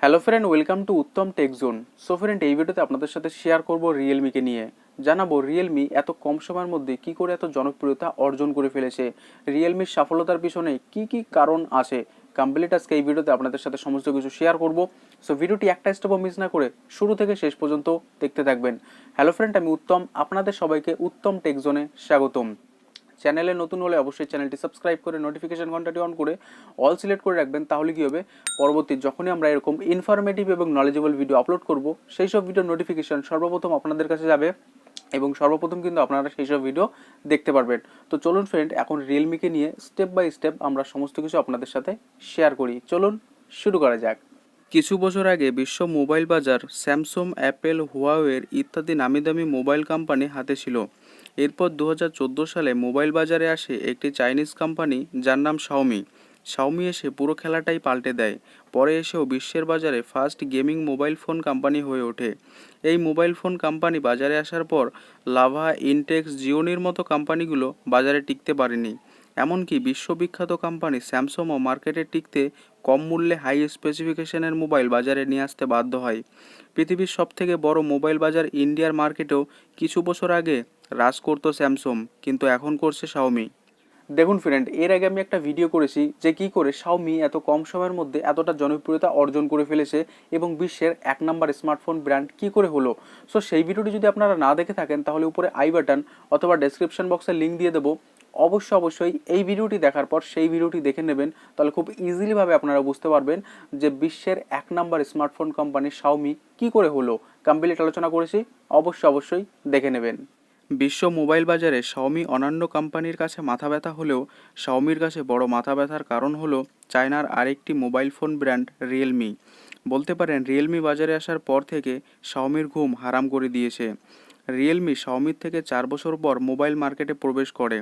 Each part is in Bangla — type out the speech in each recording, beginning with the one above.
Hello friend, welcome to Uttam techzone. So friend, এই ভিডিওতে আপনাদের সাথে শেয়ার করব রিয়েলমিকে নিয়ে। জানাবো রিয়েলমি এত কম সময়ের মধ্যে কি করে এত জনপ্রিয়তা অর্জন করে ফেলেছে, রিয়েলমির সফলতার পিছনে কি কি কারণ আছে। কমপ্লিট আজকে এই ভিডিওতে আপনাদের সাথে সমস্ত কিছু শেয়ার করব। সো ভিডিওটি একটা স্টেপও মিস না করে শুরু থেকে শেষ পর্যন্ত দেখতে থাকবেন। হ্যালো ফ্রেন্ড, আমি উত্তম, আপনাদের সবাইকে উত্তম টেকজোনে স্বাগতম। চ্যানেলে নতুন হলে অবশ্যই চ্যানেলটি সাবস্ক্রাইব করে নোটিফিকেশন ঘন্টাটি অন করে অল সিলেক্ট করে রাখবেন। তাহলে কি হবে, পরবর্তী যখনই আমরা এরকম ইনফরমেটিভ এবং নলেজেবল ভিডিও আপলোড করব, সেই সব ভিডিওর নোটিফিকেশন সর্বপ্রথম আপনাদের কাছে যাবে এবং সর্বপ্রথম কিন্তু আপনারা সেই সব ভিডিও দেখতে পারবেন। তো চলুন ফ্রেন্ড, এখন রিয়েলমিকে নিয়ে স্টেপ বাই স্টেপ আমরা সমস্ত কিছু আপনাদের সাথে শেয়ার করি। চলুন শুরু করা যাক। কিছু বছর আগে বিশ্ব মোবাইল বাজার স্যামসাং, অ্যাপেল, হুয়াওয়ের ইত্যাদি নামি দামি মোবাইল কোম্পানি হাতে ছিল। এরপর 2014 সালে মোবাইল বাজারে আসে একটি চাইনিজ কোম্পানি যার নাম শাওমি। শাওমি এসে পুরো খেলাটাই পাল্টে দেয়। পরে এসেও বিশ্বের বাজারে first gaming mobile phone company হয়ে ওঠে। এই মোবাইল ফোন কোম্পানি বাজারে আসার পর লাভা, ইনটেক্স, জিওনির মতো কোম্পানিগুলো বাজারে টিকতে পারেনি। এমনকি বিশ্ববিখ্যাত কোম্পানি স্যামসাংও মার্কেটে টিকতে কম মূল্যে হাই স্পেসিফিকেশনের মোবাইল বাজারে নিয়ে আসতে বাধ্য হয়। পৃথিবীর সবথেকে বড় মোবাইল বাজার ইন্ডিয়ার মার্কেটেও কিছু বছর আগে রাজ করতো স্যামসাং, কিন্তু এখন করছে শাওমি। দেখুন ফ্রেন্ড, এর আগে আমি একটা ভিডিও করেছি যে কি করে শাওমি এত কম সময়ের মধ্যে এতটা জনপ্রিয়তা অর্জন করে ফেলেছে এবং বিশ্বের 1 নম্বর স্মার্টফোন ব্র্যান্ড কি করে হলো। সো সেই ভিডিওটি যদি আপনারা না দেখে থাকেন তাহলে উপরে আই বাটন অথবা ডেসক্রিপশন বক্সে লিঙ্ক দিয়ে দেবো। অবশ্যই এই ভিডিওটি দেখার পর সেই ভিডিওটি দেখে নেবেন, তাহলে খুব ইজিলিভাবে আপনারা বুঝতে পারবেন যে বিশ্বের 1 নম্বর স্মার্টফোন কোম্পানি শাওমি কি করে হলো। কমপ্লিট আলোচনা করেছি, অবশ্যই দেখে নেবেন। বিশ্ব মোবাইল বাজারে শাওমি অন্যান্য কোম্পানির কাছে মাথা ব্যথা হলেও শাওমির কাছে বড় মাথা ব্যথার কারণ হলো চায়নার আরেকটি মোবাইল ফোন ব্র্যান্ড রিয়েলমি। বলতে পারেন রিয়েলমি বাজারে আসার পর থেকে শাওমির ঘুম হারাম করে দিয়েছে। রিয়েলমি শাওমির থেকে 4 বছর পর মোবাইল মার্কেটে প্রবেশ করে,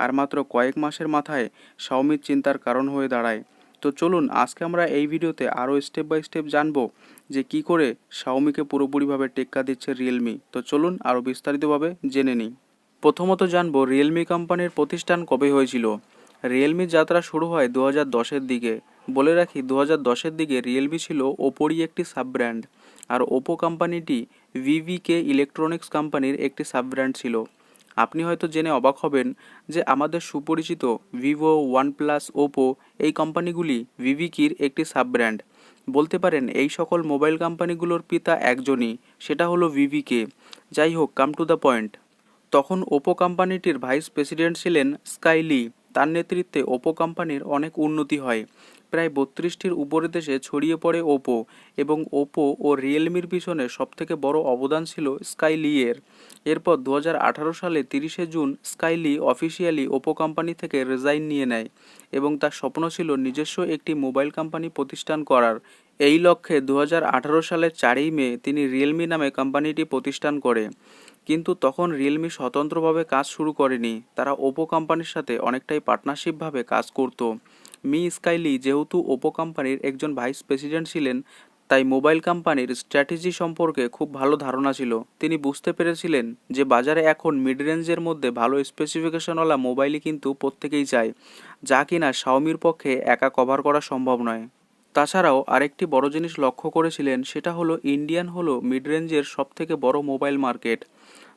আর মাত্র কয়েক মাসের মাথায় শাওমির চিন্তার কারণ হয়ে দাঁড়ায়। তো চলুন আজকে আমরা এই ভিডিওতে আরও স্টেপ বাই স্টেপ জানবো যে কি করে শাওমিকে পুরোপুরিভাবে টেক্কা দিচ্ছে রিয়েলমি। তো চলুন আরও বিস্তারিতভাবে জেনে নিই। প্রথমত জানবো রিয়েলমি কোম্পানির প্রতিষ্ঠান কবে হয়েছিল। রিয়েলমির যাত্রা শুরু হয় 2010-এর দিকে। বলে রাখি, 2010-এর দিকে রিয়েলমি ছিল ওপোরই একটি সাব ব্র্যান্ড, আর ওপো কোম্পানিটি ভিভিকে ইলেকট্রনিক্স কোম্পানির একটি সাব ব্র্যান্ড ছিল। আপনি হয়তো জেনে অবাক হবেন যে আমাদের সুপরিচিত ভিভো, ওয়ানপ্লাস, ওপো এই কোম্পানিগুলি ভিভিকির একটি সাব ব্র্যান্ড। বলতে পারেন এই সকল মোবাইল কোম্পানিগুলোর পিতা একজনই, সেটা হলো ভিভিকে। যাই হোক, কাম টু দ্য পয়েন্ট। তখন ওপো কোম্পানিটির ভাইস প্রেসিডেন্ট ছিলেন স্কাইলি। তার নেতৃত্বে ওপো কোম্পানির অনেক উন্নতি হয়। প্রায় 32টির উপরে দেশে ছড়িয়ে পড়ে ওপো, এবং ওপো ও রিয়েলমির পিছনে সবথেকে বড় অবদান ছিল স্কাইলিয়ের। এরপর 2018 সালে 30শে জুন স্কাইলি অফিসিয়ালি ওপো কোম্পানি থেকে রিজাইন নিয়ে নেয় এবং তার স্বপ্ন ছিল নিজস্ব একটি মোবাইল কোম্পানি প্রতিষ্ঠান করার। এই লক্ষ্যে 2018 সালের 4ই মে তিনি রিয়েলমি নামে কোম্পানিটি প্রতিষ্ঠান করে। কিন্তু তখন রিয়েলমি স্বতন্ত্রভাবে কাজ শুরু করেনি, তারা ওপো কোম্পানির সাথে অনেকটাই পার্টনারশিপভাবে কাজ করত। স্কাইলি যেহেতু ওপো কোম্পানির একজন ভাইস প্রেসিডেন্ট ছিলেন, তাই মোবাইল কোম্পানির স্ট্র্যাটেজি সম্পর্কে খুব ভালো ধারণা ছিল। তিনি বুঝতে পেরেছিলেন যে বাজারে এখন মিড রেঞ্জের মধ্যে ভালো স্পেসিফিকেশনওয়ালা মোবাইলই কিন্তু প্রত্যেকেই চায়, যা কিনা শাওমির পক্ষে একা কভার করা সম্ভব নয়। তাছাড়াও আরেকটি বড় জিনিস লক্ষ্য করেছিলেন, সেটা হলো ইন্ডিয়ান হলো মিড রেঞ্জের সবথেকে বড় মোবাইল মার্কেট।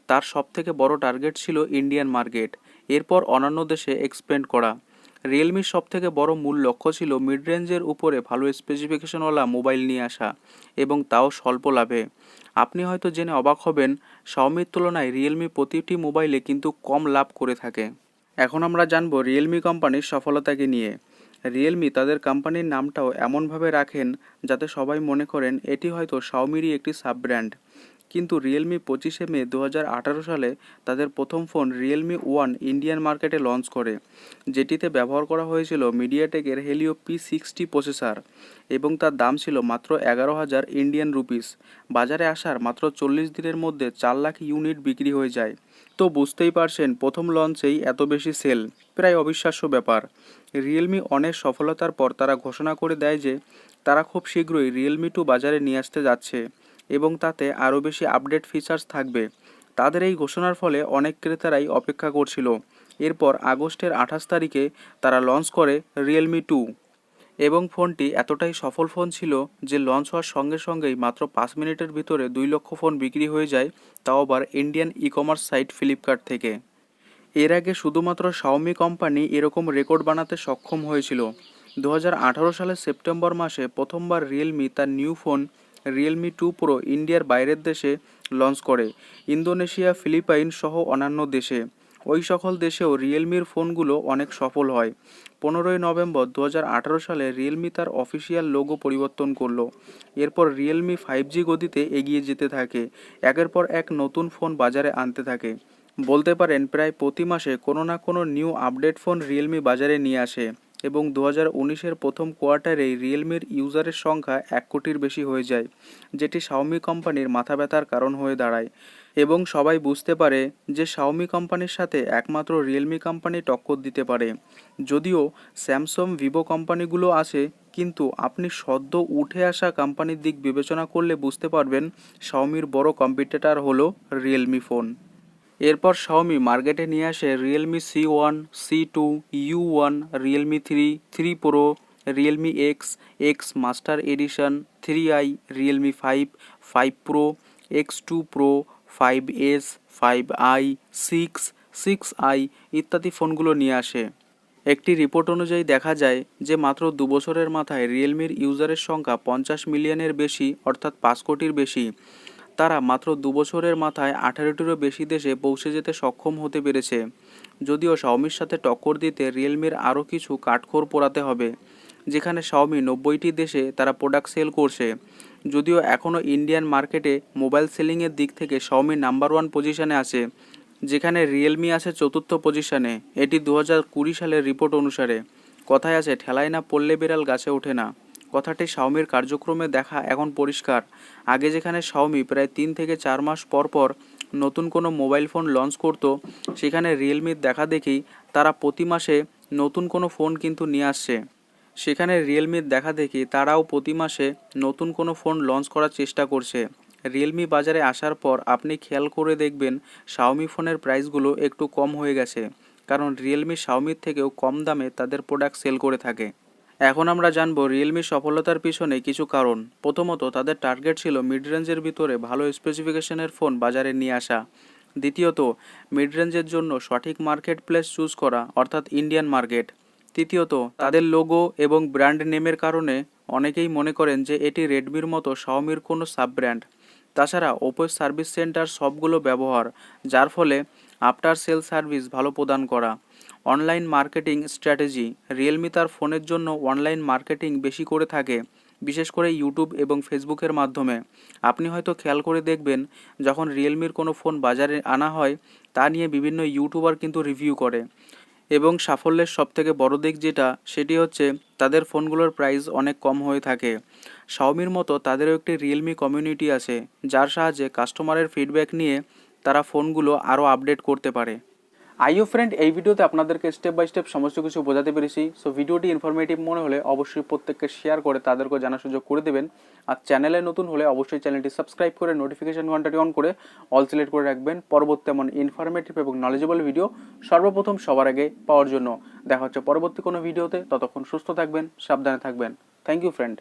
তার সবথেকে বড় টার্গেট ছিল ইন্ডিয়ান মার্কেট, এরপর অন্যান্য দেশে এক্সপেন্ড করা। রিয়েলমির সবথেকে বড় মূল লক্ষ্য ছিল মিড রেঞ্জের উপরে ভালো স্পেসিফিকেশনওয়ালা মোবাইল নিয়ে আসা, এবং তাও স্বল্প লাভে। আপনি হয়তো জেনে অবাক হবেন, শাওমির তুলনায় রিয়েলমি প্রতিটি মোবাইলে কিন্তু কম লাভ করে থাকে। এখন আমরা জানবো রিয়েলমি কোম্পানির সফলতাকে নিয়ে। রিয়েলমি তাদের কোম্পানির নামটাও এমনভাবে রাখেন যাতে সবাই মনে করেন এটি হয়তো শাওমিরই একটি সাব ব্র্যান্ড। কিন্তু রিয়েলমি 25শে মে 2018 সালে তাদের প্রথম ফোন রিয়েলমি ওয়ান ইন্ডিয়ান মার্কেটে লঞ্চ করে, যেটিতে ব্যবহার করা হয়েছিল মিডিয়াটেকের হেলিও P60 প্রসেসর, এবং তার দাম ছিল মাত্র 11,000 ইন্ডিয়ান রুপিস। বাজারে আসার মাত্র 40 দিনের মধ্যে 4 লাখ ইউনিট বিক্রি হয়ে যায়। তো বুঝতেই পারছেন, প্রথম লঞ্চেই এত বেশি সেল, প্রায় অবিশ্বাস্য ব্যাপার। রিয়েলমি অনেক সফলতার পর তারা ঘোষণা করে দেয় যে তারা খুব শীঘ্রই রিয়েলমি 2 বাজারে নিয়ে আসতে যাচ্ছে এবং তাতে আরও বেশি আপডেট ফিচার্স থাকবে। তাদের এই ঘোষণার ফলে অনেক ক্রেতারাই অপেক্ষা করছিল। এরপর আগস্টের 28 তারিখে তারা লঞ্চ করে রিয়েলমি 2। এবং ফোনটি এতটাই সফল ফোন ছিল যে লঞ্চ হওয়ার সঙ্গে সঙ্গেই মাত্র 5 মিনিটের ভিতরে 2 লক্ষ ফোন বিক্রি হয়ে যায়, তাও আবার Indian e commerce site Flipkart থেকে। এর আগে শুধুমাত্র শাওমি কোম্পানি এরকম রেকর্ড বানাতে সক্ষম হয়েছিল। 2018 সালের সেপ্টেম্বর মাসে প্রথমবার রিয়েলমি তার নিউ ফোন রিয়েলমি 2 প্রো ইন্ডিয়ার বাইরের দেশে লঞ্চ করে, ইন্দোনেশিয়া, ফিলিপাইন সহ অন্যান্য দেশে। ওই সকল দেশেও রিয়েলমির ফোনগুলো অনেক সফল হয়। 15ই নভেম্বর 2018 সালে রিয়েলমি তার অফিসিয়াল লোগো পরিবর্তন করলো। এরপর রিয়েলমি 5G গতিতে এগিয়ে যেতে থাকে, একের পর এক নতুন ফোন বাজারে আনতে থাকে। বলতে পারেন প্রায় প্রতি মাসে কোনো না কোনো নিউ আপডেট ফোন রিয়েলমি বাজারে নিয়ে আসে এবং 2019-এর প্রথম কোয়ার্টারেই রিয়েলমির ইউজারের সংখ্যা 1 কোটির বেশি হয়ে যায়, যেটি শাওমি কোম্পানির মাথা ব্যথার কারণ হয়ে দাঁড়ায়। এবং সবাই বুঝতে পারে যে শাওমি কোম্পানির সাথে একমাত্র রিয়েলমি কোম্পানি টক্কর দিতে পারে। যদিও স্যামসাং, ভিভো কোম্পানিগুলো আছে, কিন্তু আপনি সদ্য উঠে আসা কোম্পানির দিক বিবেচনা করলে বুঝতে পারবেন শাওমির বড় কম্পিটিটর হলো রিয়েলমি ফোন। এরপর শাওমি মার্কেটে নিয়ে আসে Realme C1, C2, U1, Realme 3 Pro, Realme X Master Edition, 3i, Realme 5 Pro, X2 Pro, 5S, 5i, 6i ইত্যাদি ফোনগুলো নিয়ে আসে। একটি রিপোর্ট অনুযায়ী দেখা যায় যে মাত্র 2 বছরের মাথায় রিয়েলমির ইউজারের সংখ্যা 50 মিলিয়নের বেশি, অর্থাৎ 5 কোটির বেশি। তারা মাত্র 2 বছরের মাথায় 18টিরও বেশি দেশে পৌঁছে যেতে সক্ষম হতে পেরেছে। যদিও শাওমির সাথে টক্কর দিতে রিয়েলমির আরও কিছু কাঠখড় পোড়াতে হবে, যেখানে শাওমি 90টি দেশে তারা প্রোডাক্ট সেল করছে। যদিও এখনও ইন্ডিয়ান মার্কেটে মোবাইল সেলিংয়ের দিক থেকে শাওমি নাম্বার 1 পজিশনে আছে, যেখানে রিয়েলমি আছে 4র্থ পজিশনে। এটি 2020 সালের রিপোর্ট অনুসারে। কথায় আছে, ঠেলায় না পড়লে বিড়াল গাছে ওঠে না। কথাটি শাওমির কার্যক্রমে দেখা এখন পরিষ্কার। আগে যেখানে শাওমি প্রায় 3 থেকে 4 মাস পর পর নতুন কোনো মোবাইল ফোন লঞ্চ করতো, সেখানে রিয়েলমির দেখা দেখি তারা প্রতি মাসে নতুন কোনো ফোন কিন্তু নিয়ে আসছে। সেখানে রিয়েলমির দেখা দেখি তারাও প্রতি মাসে নতুন কোনো ফোন লঞ্চ করার চেষ্টা করছে। রিয়েলমি বাজারে আসার পর আপনি খেয়াল করে দেখবেন শাওমি ফোনের প্রাইসগুলো একটু কম হয়ে গেছে, কারণ রিয়েলমি শাওমির থেকেও কম দামে তাদের প্রোডাক্ট সেল করে থাকে। এখন আমরা জানবো রিয়েলমির সফলতার পিছনে কিছু কারণ। প্রথমত, তাদের টার্গেট ছিল মিড রেঞ্জের ভিতরে ভালো স্পেসিফিকেশনের ফোন বাজারে নিয়ে আসা। দ্বিতীয়ত, মিড রেঞ্জের জন্য সঠিক মার্কেট প্লেস চুজ করা, অর্থাৎ ইন্ডিয়ান মার্কেট। তৃতীয়ত, তাদের লোগো এবং ব্র্যান্ড নেমের কারণে অনেকেই মনে করেন যে এটি রেডমির মতো শাওমির কোনো সাব ব্র্যান্ড। তাছাড়া ওপোর সার্ভিস সেন্টার সবগুলো ব্যবহার, যার ফলে আফটার সেল সার্ভিস ভালো প্রদান করা। অনলাইন মার্কেটিং স্ট্র্যাটেজি, রিয়েলমি তার ফোনের জন্য অনলাইন মার্কেটিং বেশি করে থাকে, বিশেষ করে ইউটিউব এবং ফেসবুকের মাধ্যমে। আপনি হয়তো খেয়াল করে দেখবেন যখন রিয়েলমির কোনো ফোন বাজারে আনা হয়, তা নিয়ে বিভিন্ন ইউটিউবার কিন্তু রিভিউ করে। এবং সাফল্যের সবথেকে বড় দিক যেটা, সেটি হচ্ছে তাদের ফোনগুলোর প্রাইস অনেক কম হয়ে থাকে। শাওমির মতো তাদেরও একটি রিয়েলমি কমিউনিটি আছে, যার সাহায্যে কাস্টমারের ফিডব্যাক নিয়ে তারা ফোনগুলো আরও আপডেট করতে পারে। আইও ফ্রেন্ড, এই ভিডিওতে আপনাদেরকে স্টেপ বাই স্টেপ সমস্ত কিছু বোঝাতে পেরেছি। সো ভিডিওটি ইনফরমেটিভ মনে হলে অবশ্যই প্রত্যেককে শেয়ার করে তাদেরকে জানার সুযোগ করে দেবেন। আর চ্যানেলে নতুন হলে অবশ্যই চ্যানেলটি সাবস্ক্রাইব করে নোটিফিকেশন ঘন্টাটি অন করে অল সিলেক্ট করে রাখবেন, পরবর্তী এমন ইনফরমেটিভ এবং নলেজেবল ভিডিও সর্বপ্রথম সবার আগে পাওয়ার জন্য। দেখা হচ্ছে পরবর্তী কোনো ভিডিওতে, ততক্ষণ সুস্থ থাকবেন, সাবধানে থাকবেন। Thank you friend.